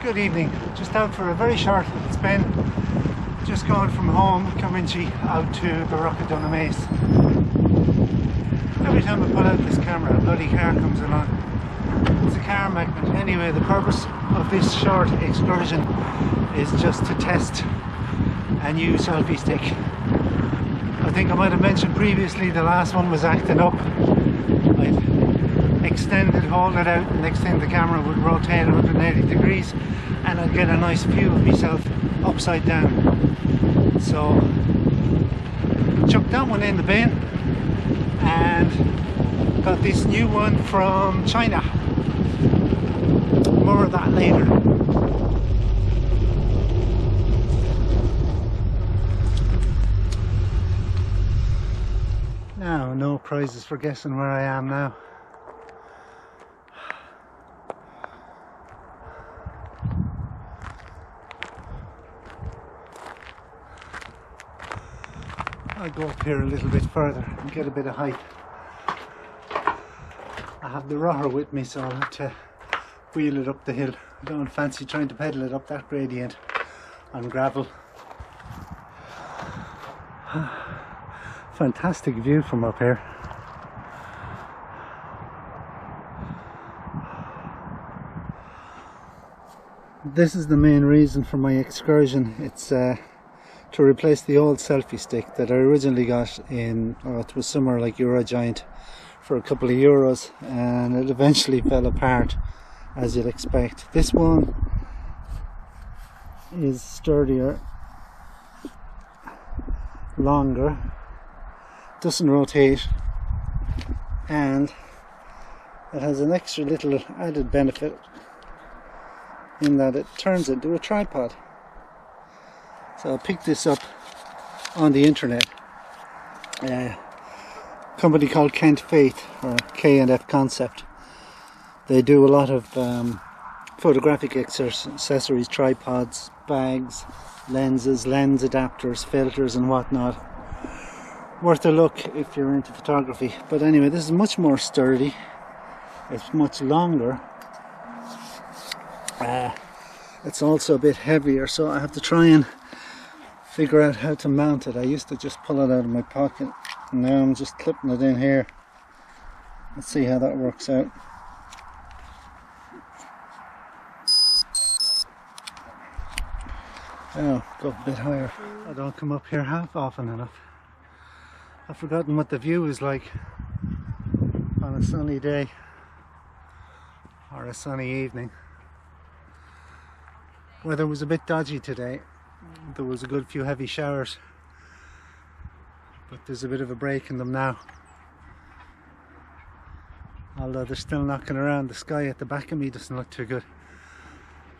Good evening. Just out for a very short little spin. Just going from home, Coventry, out to the Rock of Dunamaise. Every time I pull out this camera, a bloody car comes along. It's a car magnet. Anyway, the purpose of this short excursion is just to test a new selfie stick. I think I might have mentioned previously the last one was acting up. I'd extend it, hold it out, and next thing the camera would rotate 180 degrees and I'd get a nice view of myself upside down. So chucked that one in the bin and got this new one from China. More of that later. Now, no prizes for guessing where I am now. I'll go up here a little bit further and get a bit of height. I have the rotor with me, so I'll have to wheel it up the hill. I don't fancy trying to pedal it up that gradient on gravel. Fantastic view from up here. This is the main reason for my excursion. It's to replace the old selfie stick that I originally got in, it was somewhere like Eurogiant for a couple of euros, and it eventually fell apart, as you'd expect. This one is sturdier, longer, doesn't rotate, and it has an extra little added benefit in that it turns into a tripod. So I picked this up on the internet. A company called Kent Faith, or K&F Concept. They do a lot of photographic accessories, tripods, bags, lenses, lens adapters, filters and whatnot. Worth a look if you're into photography. But anyway, this is much more sturdy. It's much longer. It's also a bit heavier, so I have to try and figure out how to mount it. I used to just pull it out of my pocket, and now I'm just clipping it in here. Let's see how that works out. Oh, go a bit higher. I don't come up here half often enough. I've forgotten what the view is like on a sunny day or a sunny evening. Weather was a bit dodgy today. There was a good few heavy showers, but there's a bit of a break in them now. Although they're still knocking around, the sky at the back of me doesn't look too good.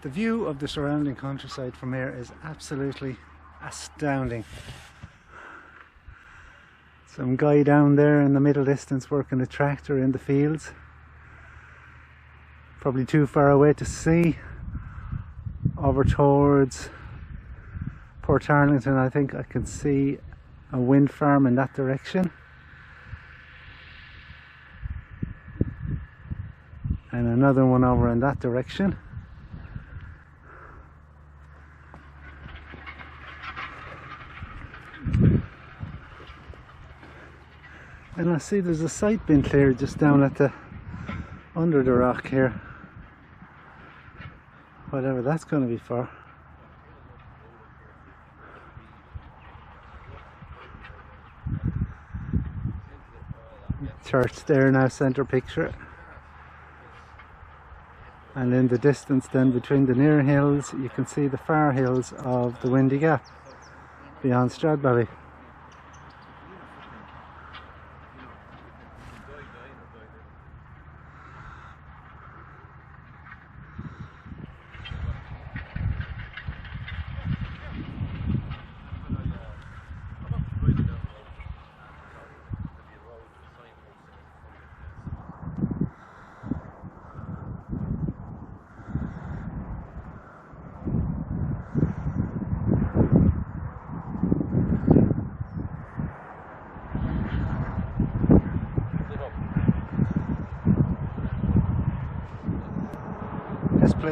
The view of the surrounding countryside from here is absolutely astounding. Some guy down there in the middle distance working a tractor in the fields. Probably too far away to see. Over towards Port Arlington, I think I can see a wind farm in that direction. And another one over in that direction. And I see there's a site being cleared just down at the under the rock here. Whatever that's going to be for. Church there now, centre picture. And in the distance then, between the near hills, you can see the far hills of the Windy Gap beyond Stradbally.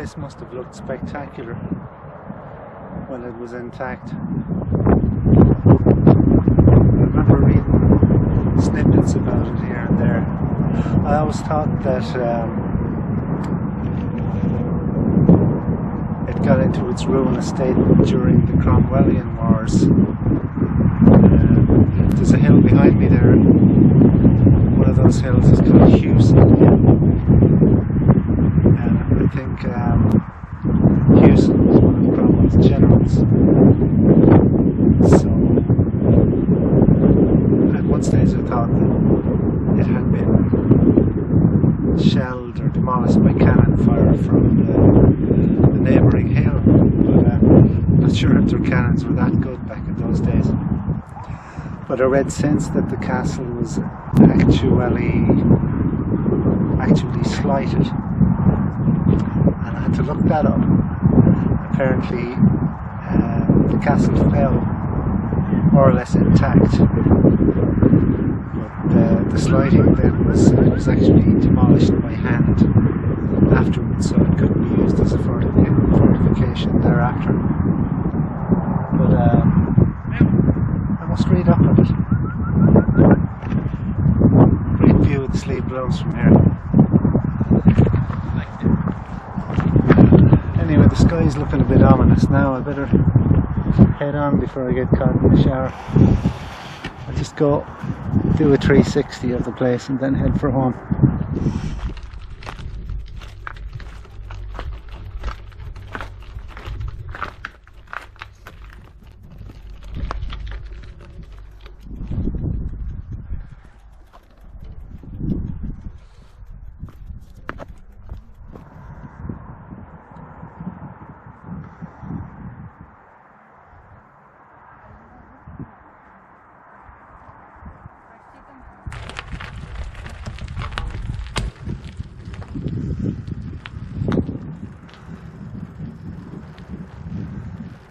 place must have looked spectacular when it was intact. I remember reading snippets about it here and there. I always thought that it got into its ruinous state during the Cromwellian Wars. There's a hill behind me there. One of those hills is called Houston. And I think Houston was one of Cromwell's generals. So at one stage I thought that it had been shelled or demolished by cannon fire from the neighbouring hill. But I'm not sure if their cannons were that good back in those days. But I read since that the castle was actually slighted, and I had to look that up. Apparently the castle fell more or less intact, but the slighting then was actually demolished by hand afterwards, so it couldn't be used as a fortification thereafter. But I must read up on it. Great view of the Slieve Blows from here. Anyway, the sky's looking a bit ominous now. I better head on before I get caught in the shower. I'll just go do a 360 of the place and then head for home.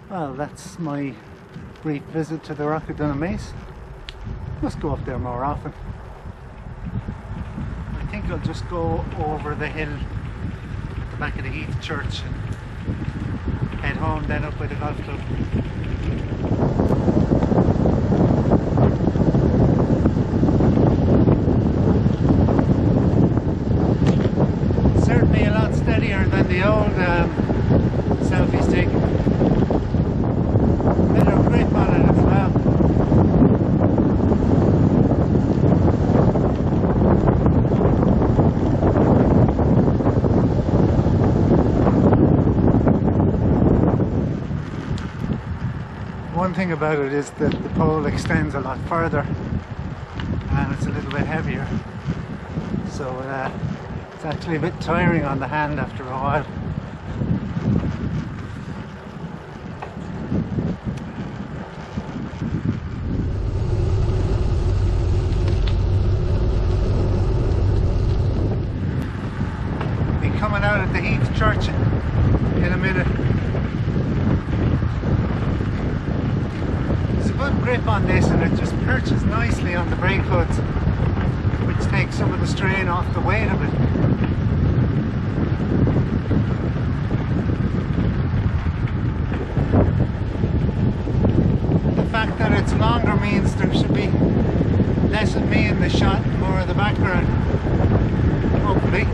Well, that's my brief visit to the Rock of Dunamaise. Must go up there more often. I think I'll just go over the hill at the back of the Heath Church and head home then up by the golf club. Certainly a lot steadier than the old selfie stick. Better grip on it as well. One thing about it is that the pole extends a lot further and it's a little bit heavier, so it's actually a bit tiring on the hand after a while. Coming out at the Heath Church in a minute. There's a good grip on this and it just perches nicely on the brake hoods, which takes some of the strain off the weight of it. The fact that it's longer means there should be less of me in the shot and more of the background, hopefully.